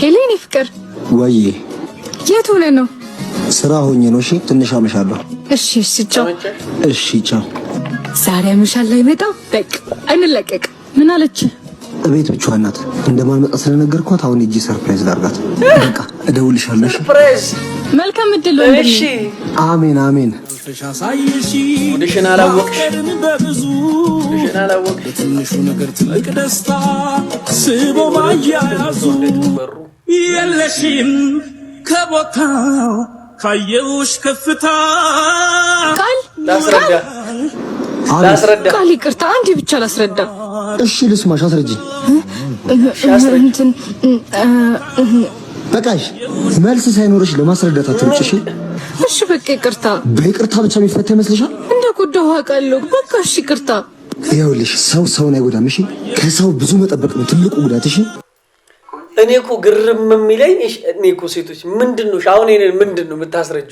ሄሌኒ ፍቅር ወይ የት ሆነ ነው? ስራ ሆኜ ነው። እሺ ትንሽ አመሻለሁ። እሺ ቻው። እሺ ቻው። ዛሬ አመሻለሁ አይመጣም። በቃ እንለቀቅ። ምን አለች? እቤት ብቻዋን ናት። እንደማልመጣ ስለነገርኳት አሁን እጂ ሰርፕራይዝ ላድርጋት። በቃ እደውልልሻለሁ። ሰርፕራይዝ። መልካም እድል ወንድሜ። እሺ አሜን አሜን። ወደሽና አላወቅሽ ትንሹ ነገር ትልቅ ደስታ ስቦ ማያያዙ የለሽም ከቦታው ካየውሽ ከፍታ ላስረዳ ቃል ይቅርታ፣ አንዴ ብቻ ላስረዳ። እሺ ልስማሽ፣ አስረጂኝ። እንትን በቃሽ። መልስ ሳይኖርሽ ለማስረዳት አትምጪ። እሺ በቃ ይቅርታ። በይቅርታ ብቻ የሚፈታ ይመስልሻል? እንደ ጉዳዩ አውቃለሁ። በቃ እሺ ይቅርታ። ይኸውልሽ ሰውን አይጎዳም። እሺ ከሰው ብዙ መጠበቅ ነው ትልቁ ጉዳት። እሺ እኔ እኮ ግርም የሚለኝ እኔ እኮ ሴቶች ምንድነው አሁን ምንድነው የምታስረጁ?